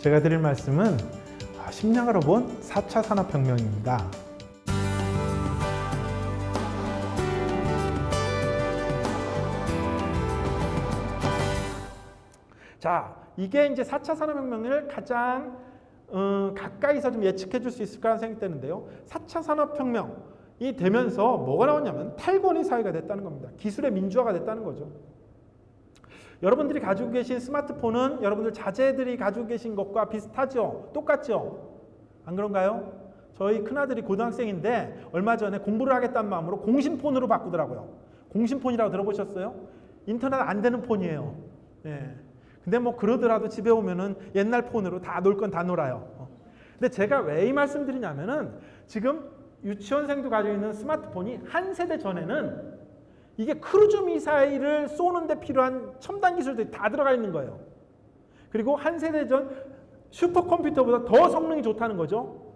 제가 드릴 말씀은 심량으로 본 4차 산업혁명입니다. 자, 이게 이제 4차 산업혁명을 가장 가까이서 좀 예측해 줄 수 있을까 하는 생각이 드는데요. 4차 산업혁명이 되면서 뭐가 나왔냐면 탈권위 사회가 됐다는 겁니다. 기술의 민주화가 됐다는 거죠. 여러분들이 가지고 계신 스마트폰은 여러분들 자제들이 가지고 계신 것과 비슷하죠? 똑같죠? 안 그런가요? 저희 큰아들이 고등학생인데 얼마 전에 공부를 하겠다는 마음으로 공신폰으로 바꾸더라고요. 공신폰이라고 들어보셨어요? 인터넷 안 되는 폰이에요. 네. 근데 뭐 그러더라도 집에 오면은 옛날 폰으로 다 놀 건 다 놀아요. 근데 제가 왜 이 말씀 드리냐면은 지금 유치원생도 가지고 있는 스마트폰이 한 세대 전에는 이게 크루즈 미사일을 쏘는데 필요한 첨단 기술들이 다 들어가 있는 거예요. 그리고 한 세대 전 슈퍼컴퓨터보다 더 성능이 좋다는 거죠.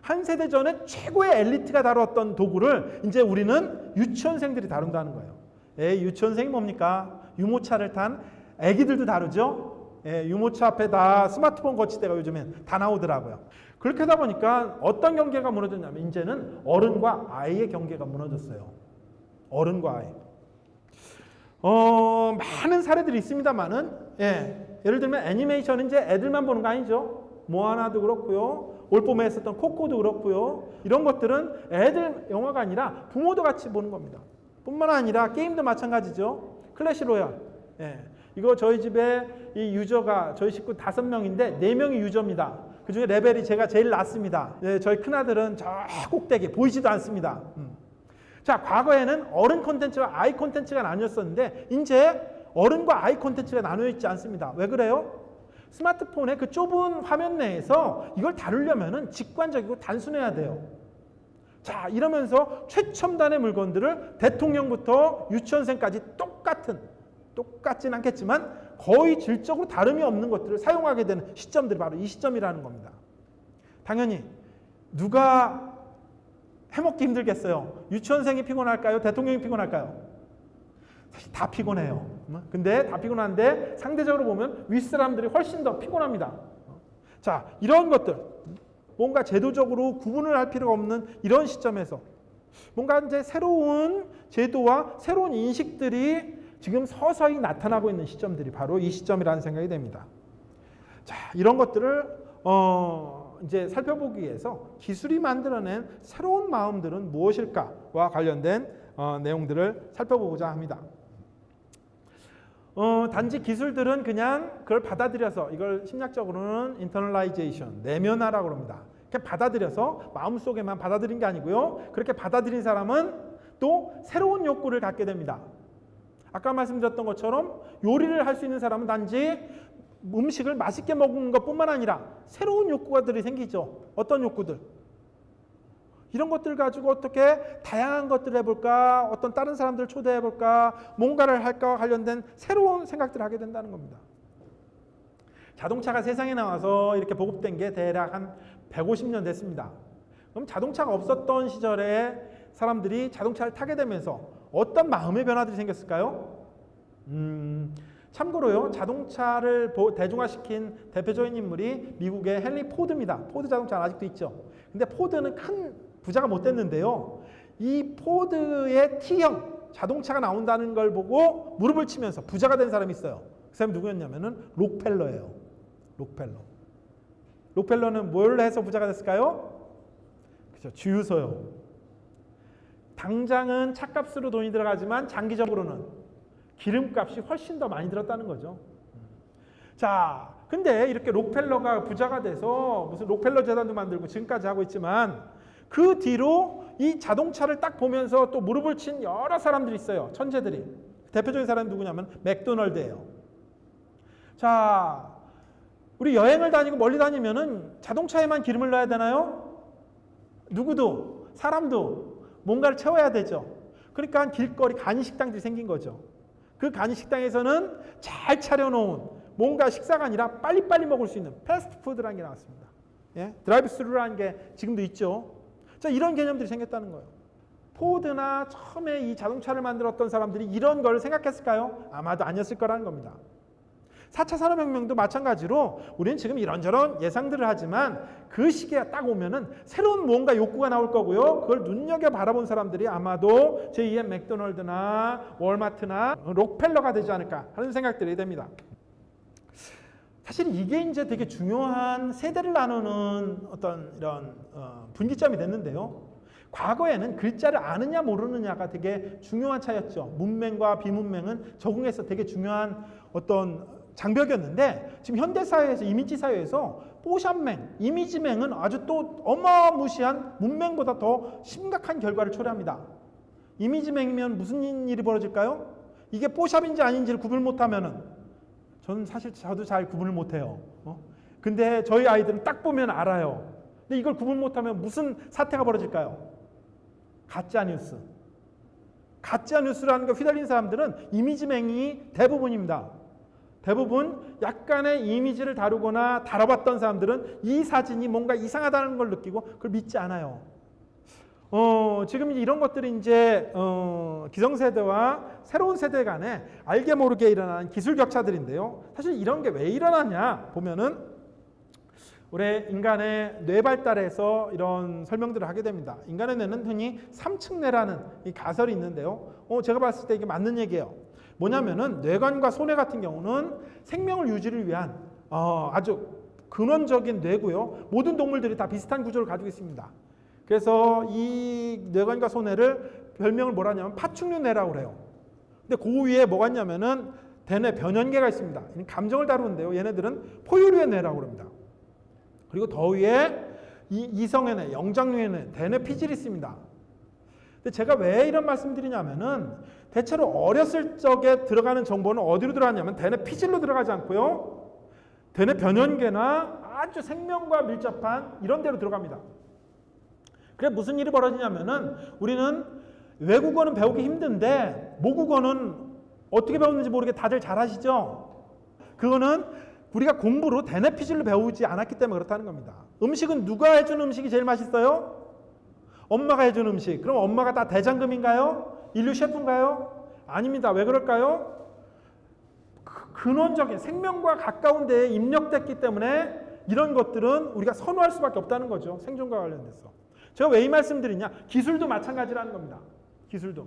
한 세대 전에 최고의 엘리트가 다뤘던 도구를 이제 우리는 유치원생들이 다룬다는 거예요. 유치원생이 뭡니까? 유모차를 탄 애기들도 다루죠. 유모차 앞에 다 스마트폰 거치대가 요즘엔 다 나오더라고요. 그렇게 하다 보니까 어떤 경계가 무너졌냐면 이제는 어른과 아이의 경계가 무너졌어요. 어른과 아이. 많은 사례들이 있습니다만은 예를 들면 애니메이션은 이제 애들만 보는 거 아니죠. 모아나도 그렇고요. 올봄에 했었던 코코도 그렇고요. 이런 것들은 애들 영화가 아니라 부모도 같이 보는 겁니다. 뿐만 아니라 게임도 마찬가지죠. 클래시 로얄. 이거 저희 집에 이 유저가 저희 식구 5명인데 4명이 유저입니다. 그 중에 레벨이 제가 제일 낮습니다. 저희 큰아들은 저 꼭대기 보이지도 않습니다. 자, 과거에는 어른 콘텐츠와 아이 콘텐츠가 나뉘었었는데 이제 어른과 아이 콘텐츠가 나뉘어 있지 않습니다. 왜 그래요? 스마트폰의 그 좁은 화면 내에서 이걸 다루려면은 직관적이고 단순해야 돼요. 자, 이러면서 최첨단의 물건들을 대통령부터 유치원생까지 똑같진 않겠지만 거의 질적으로 다름이 없는 것들을 사용하게 되는 시점들이 바로 이 시점이라는 겁니다. 당연히 누가 해먹기 힘들겠어요? 유치원생이 피곤할까요? 대통령이 피곤할까요? 사실 다 피곤해요. 근데 다 피곤한데 상대적으로 보면 윗사람들이 훨씬 더 피곤합니다. 자, 이런 것들 뭔가 제도적으로 구분을 할 필요가 없는 이런 시점에서 뭔가 이제 새로운 제도와 새로운 인식들이 지금 서서히 나타나고 있는 시점들이 바로 이 시점이라는 생각이 됩니다. 자, 이런 것들을 이제 살펴보기 위해서 기술이 만들어낸 새로운 마음들은 무엇일까와 관련된 내용들을 살펴보고자 합니다. 단지 기술들은 그냥 그걸 받아들여서 이걸 심리학적으로는 인터널라이제이션, 내면화라고 합니다. 그냥 받아들여서 마음속에만 받아들인 게 아니고요. 그렇게 받아들인 사람은 또 새로운 욕구를 갖게 됩니다. 아까 말씀드렸던 것처럼 요리를 할 수 있는 사람은 단지 음식을 맛있게 먹는 것뿐만 아니라 새로운 욕구들이 생기죠. 어떤 욕구들? 이런 것들 가지고 어떻게 다양한 것들을 해볼까? 어떤 다른 사람들을 초대해볼까? 뭔가를 할까와 관련된 새로운 생각들을 하게 된다는 겁니다. 자동차가 세상에 나와서 이렇게 보급된 게 대략 한 150년 됐습니다. 그럼 자동차가 없었던 시절에 사람들이 자동차를 타게 되면서 어떤 마음의 변화들이 생겼을까요? 참고로요, 자동차를 대중화시킨 대표적인 인물이 미국의 헨리 포드입니다. 포드 자동차는 아직도 있죠. 근데 포드는 큰 부자가 못 됐는데요. 이 포드의 T형 자동차가 나온다는 걸 보고 무릎을 치면서 부자가 된 사람이 있어요. 그 사람이 누구였냐면은 록펠러예요. 록펠러는 뭘 해서 부자가 됐을까요? 그죠, 주유소요. 당장은 차값으로 돈이 들어가지만 장기적으로는 기름값이 훨씬 더 많이 들었다는 거죠. 자, 근데 이렇게 록펠러가 부자가 돼서 무슨 록펠러 재단도 만들고 지금까지 하고 있지만 그 뒤로 이 자동차를 딱 보면서 또 무릎을 친 여러 사람들이 있어요. 천재들이. 대표적인 사람이 누구냐면 맥도널드예요. 자, 우리 여행을 다니고 멀리 다니면은 자동차에만 기름을 넣어야 되나요? 누구도, 사람도 뭔가를 채워야 되죠. 그러니까 길거리 간이식당들이 생긴 거죠. 그 간이식당에서는 잘 차려놓은 뭔가 식사가 아니라 빨리빨리 먹을 수 있는 패스트푸드라는 게 나왔습니다. 드라이브 스루라는 게 지금도 있죠. 자, 이런 개념들이 생겼다는 거예요. 포드나 처음에 이 자동차를 만들었던 사람들이 이런 걸 생각했을까요? 아마도 아니었을 거라는 겁니다. 4차 산업혁명도 마찬가지로 우리는 지금 이런저런 예상들을 하지만 그 시기가 딱 오면은 새로운 무언가 욕구가 나올 거고요. 그걸 눈여겨 바라본 사람들이 아마도 제2의 맥도널드나 월마트나 록펠러가 되지 않을까 하는 생각들이 됩니다. 사실 이게 이제 되게 중요한 세대를 나누는 어떤 이런 분기점이 됐는데요. 과거에는 글자를 아느냐 모르느냐가 되게 중요한 차이였죠. 문맹과 비문맹은 적응해서 되게 중요한 어떤 장벽이었는데 지금 현대사회에서 이미지 사회에서 뽀샵맹, 이미지맹은 아주 또 어마무시한 문맹보다 더 심각한 결과를 초래합니다. 이미지맹이면 무슨 일이 벌어질까요? 이게 뽀샵인지 아닌지를 구분 못하면은 저는 사실 저도 잘 구분을 못해요. 근데 저희 아이들은 딱 보면 알아요. 근데 이걸 구분 못하면 무슨 사태가 벌어질까요? 가짜뉴스. 가짜뉴스라는 거 휘달린 사람들은 이미지맹이 대부분입니다. 대부분 약간의 이미지를 다루거나 다뤄봤던 사람들은 이 사진이 뭔가 이상하다는 걸 느끼고 그걸 믿지 않아요. 지금 이런 것들이 이제 기성세대와 새로운 세대 간에 알게 모르게 일어나는 기술 격차들인데요. 사실 이런 게 왜 일어나냐 보면은 우리 인간의 뇌 발달에서 이런 설명들을 하게 됩니다. 인간의 뇌는 흔히 3층 뇌라는 이 가설이 있는데요. 제가 봤을 때 이게 맞는 얘기예요. 뭐냐면은 뇌관과 소뇌 같은 경우는 생명을 유지를 위한 아주 근원적인 뇌고요. 모든 동물들이 다 비슷한 구조를 가지고 있습니다. 그래서 이 뇌관과 소뇌를 별명을 뭐라 하냐면 파충류 뇌라고 그래요. 근데 그 위에 뭐가 있냐면은 대뇌 변연계가 있습니다. 감정을 다루는데요. 얘네들은 포유류의 뇌라고 합니다. 그리고 더 위에 이성의 뇌, 영장류의 뇌, 대뇌 피질이 있습니다. 근데 제가 왜 이런 말씀드리냐면은 대체로 어렸을 적에 들어가는 정보는 어디로 들어가냐면 대뇌 피질로 들어가지 않고요. 대뇌 변연계나 아주 생명과 밀접한 이런 데로 들어갑니다. 그래 무슨 일이 벌어지냐면은 우리는 외국어는 배우기 힘든데 모국어는 어떻게 배웠는지 모르게 다들 잘 아시죠? 그거는 우리가 공부로 대뇌 피질로 배우지 않았기 때문에 그렇다는 겁니다. 음식은 누가 해준 음식이 제일 맛있어요? 엄마가 해준 음식. 그럼 엄마가 다 대장금인가요? 인류 셰프인가요? 아닙니다. 왜 그럴까요? 근원적인 생명과 가까운 데에 입력됐기 때문에 이런 것들은 우리가 선호할 수밖에 없다는 거죠. 생존과 관련돼서. 제가 왜 이 말씀드리냐? 기술도 마찬가지라는 겁니다. 기술도.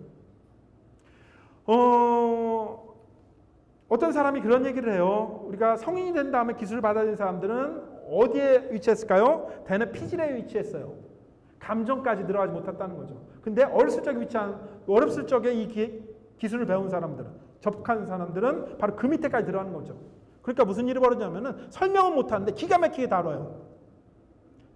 어떤 사람이 그런 얘기를 해요. 우리가 성인이 된 다음에 기술을 받아들인 사람들은 어디에 위치했을까요? 대뇌 피질에 위치했어요. 감정까지 들어가지 못했다는 거죠. 근데 어렸을 적에 이 기술을 배운 사람들은, 접한 사람들은 바로 그 밑에까지 들어가는 거죠. 그러니까 무슨 일이 벌어지냐면은 설명은 못하는데 기가 막히게 다뤄요.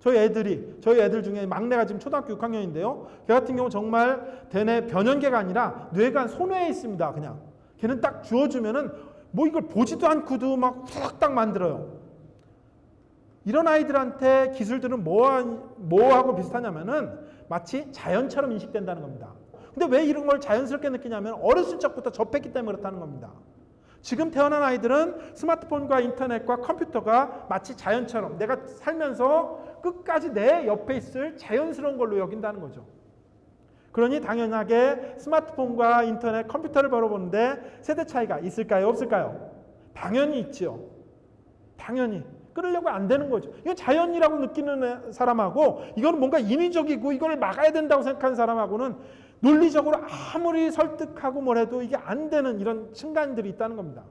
저희 애들 중에 막내가 지금 초등학교 6학년인데요. 걔 같은 경우 정말 대뇌 변연계가 아니라 뇌관 소뇌에 있습니다. 그냥. 걔는 딱 주어주면은 뭐 이걸 보지도 않고도 막 후딱 만들어요. 이런 아이들한테 기술들은 뭐하고 비슷하냐면은 마치 자연처럼 인식된다는 겁니다. 근데 왜 이런 걸 자연스럽게 느끼냐면 어렸을 적부터 접했기 때문에 그렇다는 겁니다. 지금 태어난 아이들은 스마트폰과 인터넷과 컴퓨터가 마치 자연처럼 내가 살면서 끝까지 내 옆에 있을 자연스러운 걸로 여긴다는 거죠. 그러니 당연하게 스마트폰과 인터넷, 컴퓨터를 바라보는데 세대 차이가 있을까요? 없을까요? 당연히 있죠. 당연히. 끊으려고 안 되는 거죠. 이건 자연이라고 느끼는 사람하고 이건 뭔가 인위적이고 이걸 막아야 된다고 생각하는 사람하고는 논리적으로 아무리 설득하고 뭐래도 이게 안 되는 이런 층간들이 있다는 겁니다.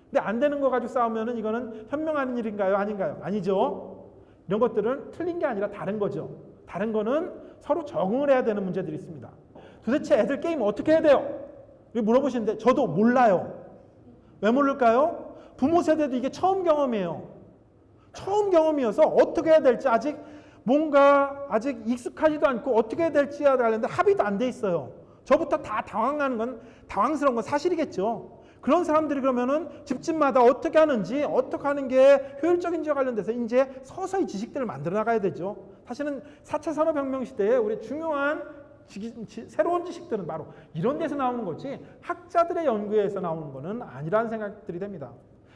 근데 안 되는 거 가지고 싸우면은 이거는 현명한 일인가요? 아닌가요? 아니죠. 이런 것들은 틀린 게 아니라 다른 거죠. 다른 거는 서로 적응을 해야 되는 문제들이 있습니다. 도대체 애들 게임 어떻게 해야 돼요? 이렇게 물어보시는데 저도 몰라요. 왜 모를까요? 부모 세대도 이게 처음 경험이에요. 처음 경험이어서 어떻게 해야 될지 아직 익숙하지도 않고 어떻게 해야 될지에 관련된 합의도 안 돼 있어요. 저부터 다 당황스러운 건 사실이겠죠. 그런 사람들이 그러면은 집집마다 어떻게 하는지, 어떻게 하는 게 효율적인지와 관련돼서 이제 서서히 지식들을 만들어 나가야 되죠. 사실은 4차 산업혁명 시대에 우리 중요한 새로운 지식들은 바로 이런 데서 나오는 거지 학자들의 연구에서 나오는 거는 아니라는 생각들이 됩니다.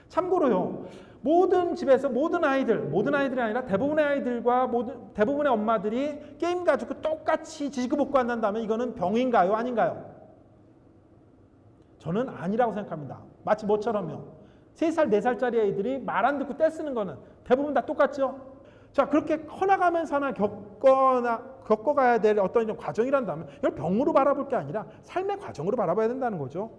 참고로요, 모든 집에서 모든 아이들이 아니라 대부분의 아이들과 대부분의 엄마들이 게임 가지고 똑같이 지식을 복구한다면 이거는 병인가요? 아닌가요? 저는 아니라고 생각합니다. 마치 뭐처럼요. 3살, 4살짜리 애들이 말 안 듣고 떼쓰는 거는 대부분 다 똑같죠. 자, 그렇게 커나가면서 하나 겪어가야 될 어떤 이런 과정이란다면 이걸 병으로 바라볼 게 아니라 삶의 과정으로 바라봐야 된다는 거죠.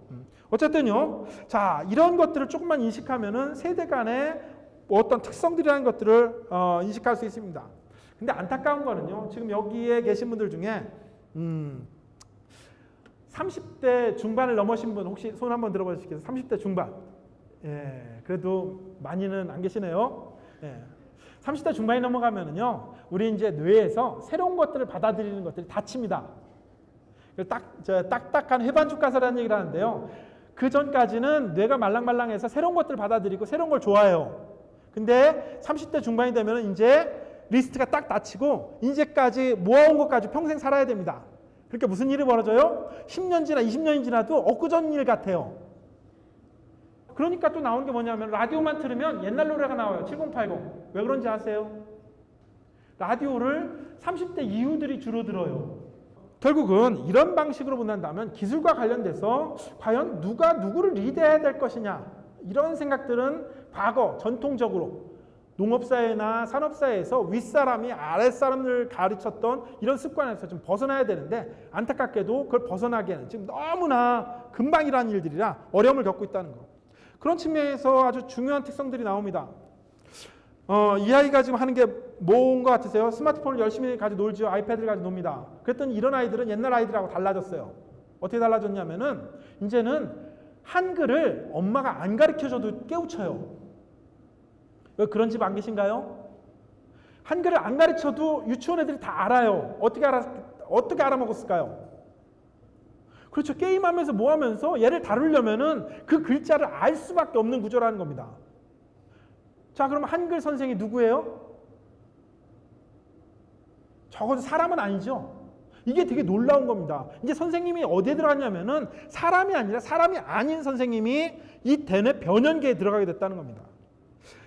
어쨌든요. 자, 이런 것들을 조금만 인식하면은 세대 간의 뭐 어떤 특성들이라는 것들을 인식할 수 있습니다. 근데 안타까운 거는요. 지금 여기에 계신 분들 중에 30대 중반을 넘으신 분 혹시 손 한번 들어보시겠어요? 30대 중반. 예, 그래도 많이는 안 계시네요. 예. 30대 중반이 넘어가면은요, 우리 이제 뇌에서 새로운 것들을 받아들이는 것들이 닫힙니다. 딱딱한 해반죽 가사라는 얘기를 하는데요. 그 전까지는 뇌가 말랑말랑해서 새로운 것들을 받아들이고 새로운 걸 좋아해요. 근데 30대 중반이 되면 이제 리스트가 딱 닫히고 이제까지 모아온 것까지 평생 살아야 됩니다. 그러니까 무슨 일이 벌어져요? 10년 지나 20년이 지나도 엊그전 일 같아요. 그러니까 또 나오는 게 뭐냐면 라디오만 틀으면 옛날 노래가 나와요. 7080. 왜 그런지 아세요? 라디오를 30대 이후들이 주로 들어요. 결국은 이런 방식으로 본다면 기술과 관련돼서 과연 누가 누구를 리드해야 될 것이냐 이런 생각들은 과거 전통적으로 농업사회나 산업사회에서 윗사람이 아랫사람을 가르쳤던 이런 습관에서 좀 벗어나야 되는데 안타깝게도 그걸 벗어나기에는 지금 너무나 금방이라는 일들이라 어려움을 겪고 있다는 거. 그런 측면에서 아주 중요한 특성들이 나옵니다. 이 아이가 지금 하는 게 뭔 것 같으세요? 스마트폰을 열심히 가지고 놀죠. 아이패드를 가지고 놉니다. 그랬더니 이런 아이들은 옛날 아이들하고 달라졌어요. 어떻게 달라졌냐면은 이제는 한글을 엄마가 안 가르쳐줘도 깨우쳐요. 왜 그런 집 안 계신가요? 한글을 안 가르쳐도 유치원 애들이 다 알아요. 어떻게 알아먹었을까요? 그렇죠. 게임하면서 뭐 하면서 얘를 다루려면은 그 글자를 알 수밖에 없는 구조라는 겁니다. 자, 그럼 한글 선생이 누구예요? 적어도 사람은 아니죠. 이게 되게 놀라운 겁니다. 이제 선생님이 어디에 들어갔냐면은 사람이 아니라 사람이 아닌 선생님이 이 대뇌 변연계에 들어가게 됐다는 겁니다.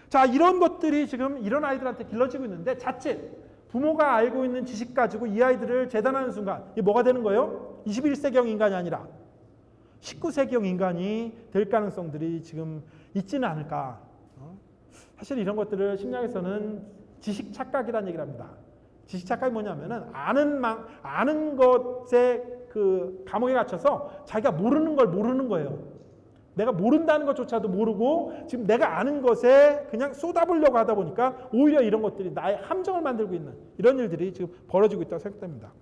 자, 이런 것들이 지금 이런 아이들한테 길러지고 있는데 자칫 부모가 알고 있는 지식 가지고 이 아이들을 재단하는 순간 이게 뭐가 되는 거예요? 21세기형 인간이 아니라 19세기형 인간이 될 가능성들이 지금 있지는 않을까. 사실 이런 것들을 심리학에서는 지식 착각이라는 얘기를 합니다. 지식 착각이 뭐냐면은 아는 것에 그 감옥에 갇혀서 자기가 모르는 걸 모르는 거예요. 내가 모른다는 것조차도 모르고 지금 내가 아는 것에 그냥 쏟아부으려고 하다 보니까 오히려 이런 것들이 나의 함정을 만들고 있는 이런 일들이 지금 벌어지고 있다고 생각됩니다.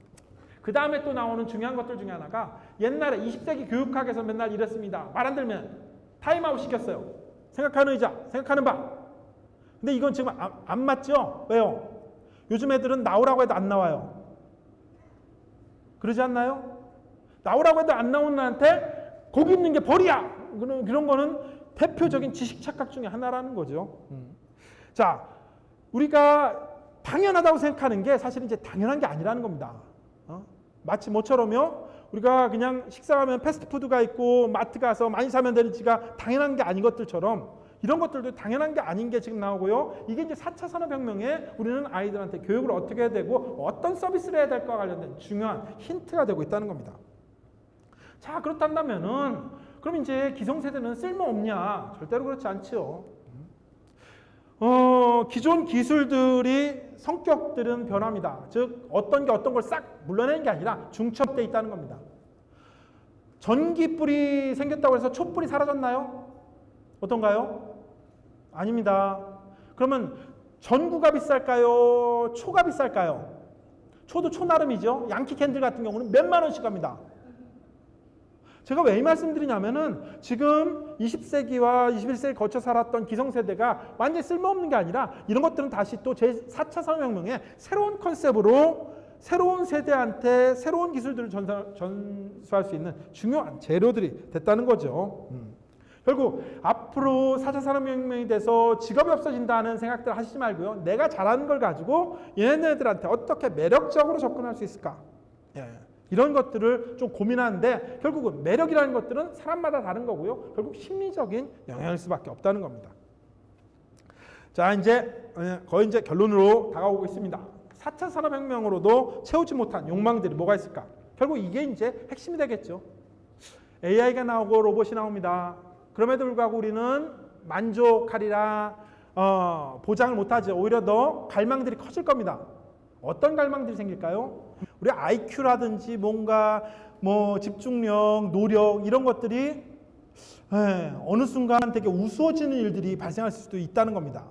그 다음에 또 나오는 중요한 것들 중에 하나가 옛날에 20세기 교육학에서 맨날 이랬습니다. 말 안 들면 타임아웃 시켰어요. 생각하는 의자, 생각하는 바. 근데 이건 지금 안 맞죠? 왜요? 요즘 애들은 나오라고 해도 안 나와요. 그러지 않나요? 나오라고 해도 안 나오는 애한테 거기 있는 게 벌이야. 그런 거는 대표적인 지식 착각 중에 하나라는 거죠. 자, 우리가 당연하다고 생각하는 게 사실 이제 당연한 게 아니라는 겁니다. 마치 뭐처럼요? 우리가 그냥 식사하면 패스트푸드가 있고 마트 가서 많이 사면 되는지가 당연한 게 아닌 것들처럼 이런 것들도 당연한 게 아닌 게 지금 나오고요. 이게 이제 4차 산업혁명에 우리는 아이들한테 교육을 어떻게 해야 되고 어떤 서비스를 해야 될까 관련된 중요한 힌트가 되고 있다는 겁니다. 자, 그렇다면은 그럼 이제 기성세대는 쓸모없냐? 절대로 그렇지 않죠. 기존 기술들이 성격들은 변합니다. 즉 어떤 걸 싹 물러내는 게 아니라 중첩되어 있다는 겁니다. 전기불이 생겼다고 해서 촛불이 사라졌나요? 어떤가요? 아닙니다. 그러면 전구가 비쌀까요? 초가 비쌀까요? 초도 초 나름이죠. 양키 캔들 같은 경우는 몇만 원씩 합니다. 제가 왜 이 말씀드리냐면은 지금 20세기와 21세기 거쳐 살았던 기성세대가 완전히 쓸모없는 게 아니라 이런 것들은 다시 또 제4차 산업혁명의 새로운 컨셉으로 새로운 세대한테 새로운 기술들을 전수할 수 있는 중요한 재료들이 됐다는 거죠. 결국 앞으로 4차 산업혁명이 돼서 직업이 없어진다는 생각들 하시지 말고요. 내가 잘하는 걸 가지고 얘네들한테 어떻게 매력적으로 접근할 수 있을까? 이런 것들을 좀 고민하는데 결국은 매력이라는 것들은 사람마다 다른 거고요. 결국 심리적인 영향일 수밖에 없다는 겁니다. 자, 이제 거의 이제 결론으로 다가오고 있습니다. 4차 산업혁명으로도 채우지 못한 욕망들이 뭐가 있을까? 결국 이게 이제 핵심이 되겠죠. AI가 나오고 로봇이 나옵니다. 그럼에도 불구하고 우리는 만족하리라 보장을 못하죠. 오히려 더 갈망들이 커질 겁니다. 어떤 갈망들이 생길까요? 우리 IQ라든지 뭔가 뭐 집중력, 노력 이런 것들이 어느 순간 되게 우스워지는 일들이 발생할 수도 있다는 겁니다.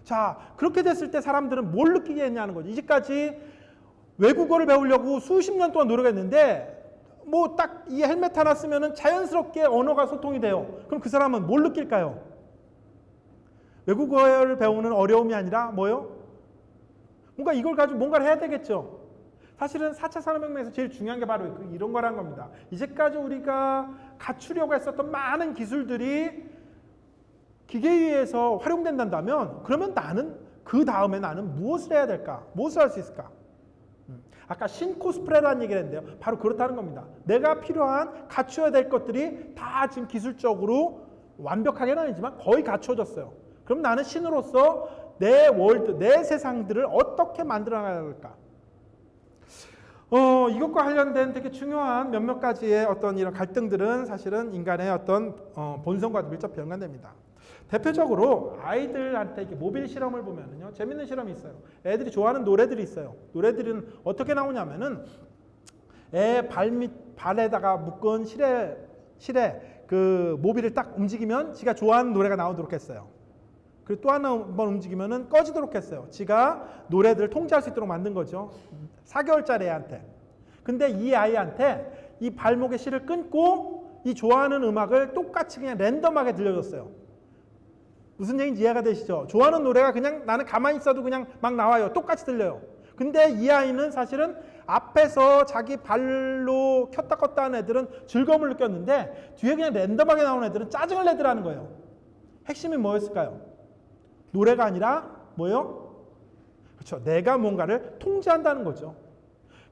자, 그렇게 됐을 때 사람들은 뭘 느끼겠냐는 거죠. 이제까지 외국어를 배우려고 수십 년 동안 노력했는데 뭐 딱 이 헬멧 하나 쓰면은 자연스럽게 언어가 소통이 돼요. 그럼 그 사람은 뭘 느낄까요? 외국어를 배우는 어려움이 아니라 뭐요? 뭔가 이걸 가지고 뭔가를 해야 되겠죠. 사실은 4차 산업혁명에서 제일 중요한 게 바로 이런 거란 겁니다. 이제까지 우리가 갖추려고 했었던 많은 기술들이 기계에 의해서 활용된다면 그러면 나는 그 다음에 나는 무엇을 해야 될까? 무엇을 할 수 있을까? 아까 신코스프레라는 얘기를 했는데요. 바로 그렇다는 겁니다. 내가 필요한 갖춰야 될 것들이 다 지금 기술적으로 완벽하게는 아니지만 거의 갖춰졌어요. 그럼 나는 신으로서 내 월드, 내 세상들을 어떻게 만들어 나가야 할까? 이것과 관련된 되게 중요한 몇몇 가지의 어떤 이런 갈등들은 사실은 인간의 어떤 본성과도 밀접히 연관됩니다. 대표적으로 아이들한테 이렇게 모빌 실험을 보면은요, 재밌는 실험이 있어요. 애들이 좋아하는 노래들이 있어요. 노래들은 어떻게 나오냐면은 애 발에다가 묶은 실에 그 모빌을 딱 움직이면 지가 좋아하는 노래가 나오도록 했어요. 그리고 또 한 번 움직이면은 꺼지도록 했어요. 지가 노래들을 통제할 수 있도록 만든 거죠. 4개월짜리 애한테. 근데 이 아이한테 이 발목의 실을 끊고 이 좋아하는 음악을 똑같이 그냥 랜덤하게 들려줬어요. 무슨 얘기인지 이해가 되시죠? 좋아하는 노래가 그냥 나는 가만히 있어도 그냥 막 나와요. 똑같이 들려요. 근데 이 아이는 사실은 앞에서 자기 발로 켰다 껐다 하는 애들은 즐거움을 느꼈는데 뒤에 그냥 랜덤하게 나오는 애들은 짜증을 내더라는 거예요. 핵심이 뭐였을까요? 노래가 아니라 뭐요? 그렇죠. 내가 뭔가를 통제한다는 거죠.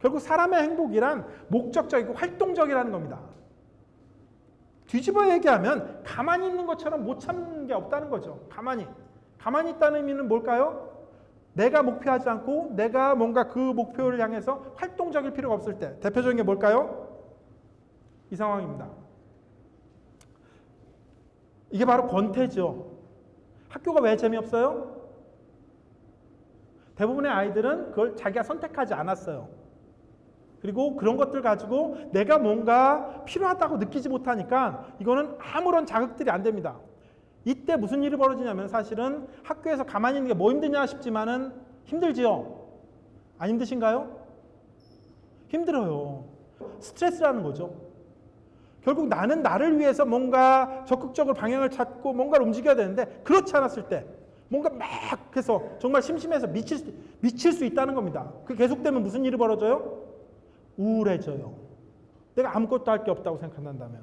결국 사람의 행복이란 목적적이고 활동적이라는 겁니다. 뒤집어 얘기하면 가만히 있는 것처럼 못 참는 게 없다는 거죠. 가만히 있다는 의미는 뭘까요? 내가 목표하지 않고 내가 뭔가 그 목표를 향해서 활동적일 필요가 없을 때 대표적인 게 뭘까요? 이 상황입니다. 이게 바로 권태죠. 학교가 왜 재미없어요? 대부분의 아이들은 그걸 자기가 선택하지 않았어요. 그리고 그런 것들 가지고 내가 뭔가 필요하다고 느끼지 못하니까 이거는 아무런 자극들이 안 됩니다. 이때 무슨 일이 벌어지냐면 사실은 학교에서 가만히 있는 게 뭐 힘드냐 싶지만은 힘들지요? 안 힘드신가요? 힘들어요. 스트레스라는 거죠. 결국 나는 나를 위해서 뭔가 적극적으로 방향을 찾고 뭔가를 움직여야 되는데 그렇지 않았을 때 뭔가 막 해서 정말 심심해서 미칠 수 있다는 겁니다. 그게 계속되면 무슨 일이 벌어져요? 우울해져요. 내가 아무것도 할 게 없다고 생각한다면.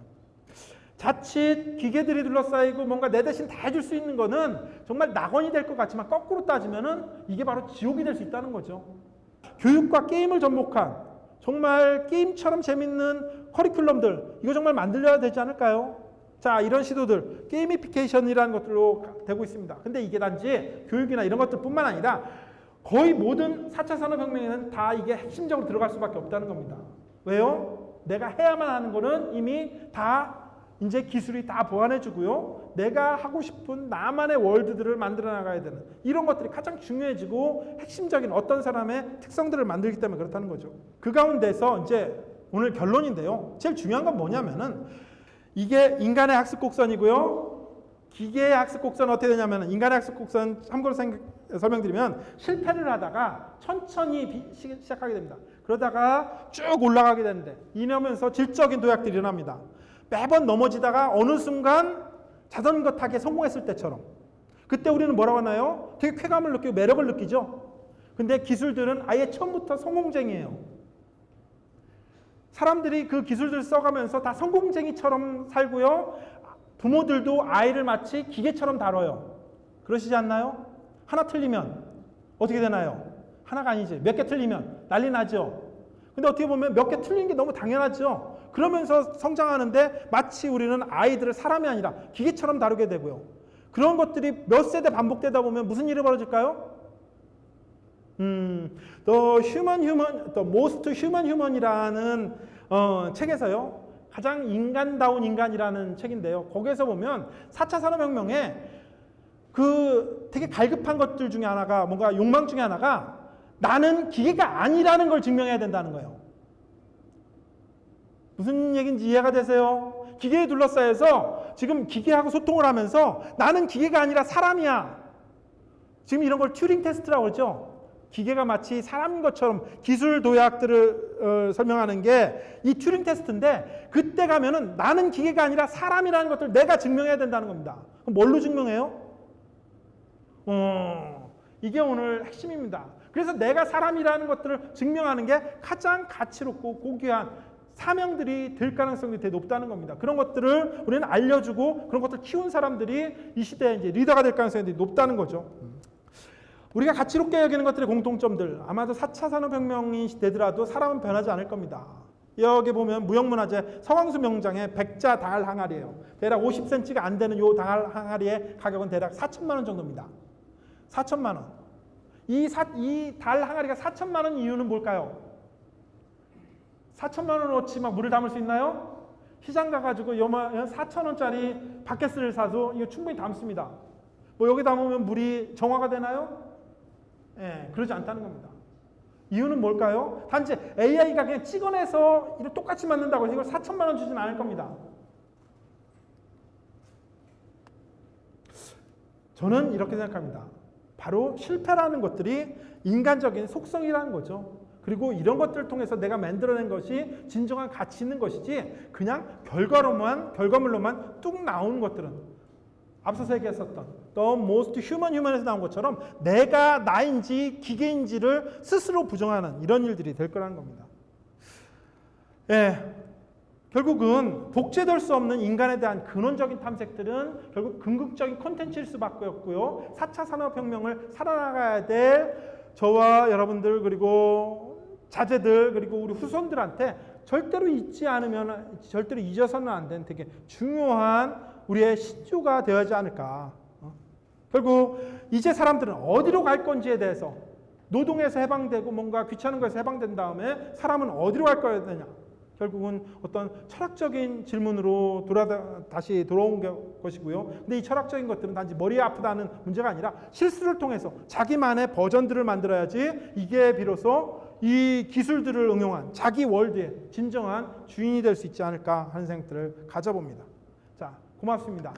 자칫 기계들이 둘러싸이고 뭔가 내 대신 다 해줄 수 있는 거는 정말 낙원이 될 것 같지만 거꾸로 따지면은 이게 바로 지옥이 될 수 있다는 거죠. 교육과 게임을 접목한 정말 게임처럼 재밌는 커리큘럼들 이거 정말 만들어야 되지 않을까요? 자, 이런 시도들 게이미피케이션이라는 것들로 되고 있습니다. 근데 이게 단지 교육이나 이런 것들뿐만 아니라 거의 모든 4차 산업혁명에는 다 이게 핵심적으로 들어갈 수밖에 없다는 겁니다. 왜요? 내가 해야만 하는 거는 이미 다 이제 기술이 다 보완해주고요. 내가 하고 싶은 나만의 월드들을 만들어 나가야 되는 이런 것들이 가장 중요해지고 핵심적인 어떤 사람의 특성들을 만들기 때문에 그렇다는 거죠. 그 가운데서 이제 오늘 결론인데요. 제일 중요한 건 뭐냐면은 이게 인간의 학습 곡선이고요. 기계의 학습 곡선은 어떻게 되냐면 인간의 학습 곡선 참고로 설명드리면 실패를 하다가 천천히 시작하게 됩니다. 그러다가 쭉 올라가게 되는데 이러면서 질적인 도약들이 일어납니다. 매번 넘어지다가 어느 순간 자전거 타기에 성공했을 때처럼 그때 우리는 뭐라고 하나요? 되게 쾌감을 느끼고 매력을 느끼죠. 근데 기술들은 아예 처음부터 성공쟁이에요. 사람들이 그 기술들을 써가면서 다 성공쟁이처럼 살고요. 부모들도 아이를 마치 기계처럼 다뤄요. 그러시지 않나요? 하나 틀리면 어떻게 되나요? 하나가 아니지. 몇 개 틀리면 난리 나죠. 근데 어떻게 보면 몇 개 틀린 게 너무 당연하죠. 그러면서 성장하는데 마치 우리는 아이들을 사람이 아니라 기계처럼 다루게 되고요. 그런 것들이 몇 세대 반복되다 보면 무슨 일이 벌어질까요? The Most Human Human이라는 책에서요. 가장 인간다운 인간이라는 책인데요. 거기에서 보면 4차 산업혁명에 그 되게 갈급한 것들 중에 하나가 뭔가 욕망 중에 하나가 나는 기계가 아니라는 걸 증명해야 된다는 거예요. 무슨 얘기인지 이해가 되세요? 기계에 둘러싸여서 지금 기계하고 소통을 하면서 나는 기계가 아니라 사람이야. 지금 이런 걸 튜링 테스트라고 그러죠. 기계가 마치 사람인 것처럼 기술 도약들을 설명하는 게 이 튜링 테스트인데 그때 가면은 나는 기계가 아니라 사람이라는 것들 내가 증명해야 된다는 겁니다. 그럼 뭘로 증명해요? 이게 오늘 핵심입니다. 그래서 내가 사람이라는 것들을 증명하는 게 가장 가치롭고 고귀한 사명들이 될 가능성이 되게 높다는 겁니다. 그런 것들을 우리는 알려주고 그런 것들을 키운 사람들이 이 시대에 이제 리더가 될 가능성이 높다는 거죠. 우리가 가치롭게 여기는 것들의 공통점들, 아마도 4차 산업혁명이 되더라도 사람은 변하지 않을 겁니다. 여기 보면 무형문화재 서광수 명장의 백자 달 항아리예요. 대략 50cm가 안 되는 이 달 항아리의 가격은 대략 4천만 원 정도입니다. 4천만 원. 이 달 항아리가 4천만 원 이유는 뭘까요? 4천만 원어치 막 물을 담을 수 있나요? 시장 가가지고 4,000원짜리 바켓을 사서 이거 충분히 담습니다. 뭐 여기 담으면 물이 정화가 되나요? 예, 그러지 않다는 겁니다. 이유는 뭘까요? 단지 AI가 그냥 찍어내서 이걸 똑같이 만든다고 해서 이걸 4천만 원 주진 않을 겁니다. 저는 이렇게 생각합니다. 바로 실패라는 것들이 인간적인 속성이라는 거죠. 그리고 이런 것들을 통해서 내가 만들어낸 것이 진정한 가치 있는 것이지 그냥 결과물로만 뚝 나오는 것들은 앞서서 얘기했었던 The Most Human에서 나온 것처럼 내가 나인지 기계인지를 스스로 부정하는 이런 일들이 될 거라는 겁니다. 예, 결국은 복제될 수 없는 인간에 대한 근원적인 탐색들은 결국 궁극적인 콘텐츠일 수밖에 없고요. 4차 산업혁명을 살아나가야 될 저와 여러분들 그리고 자제들 그리고 우리 후손들한테 절대로 절대로 잊어서는 안 되는 되게 중요한 우리의 신조가 되어야지 않을까. 결국 이제 사람들은 어디로 갈 건지에 대해서 노동에서 해방되고 뭔가 귀찮은 것에서 해방된 다음에 사람은 어디로 갈 거야 되냐. 결국은 어떤 철학적인 질문으로 다시 돌아온 것이고요. 근데 이 철학적인 것들은 단지 머리가 아프다는 문제가 아니라 실수를 통해서 자기만의 버전들을 만들어야지 이게 비로소 이 기술들을 응용한 자기 월드의 진정한 주인이 될 수 있지 않을까 하는 생각들을 가져봅니다. 자, 고맙습니다.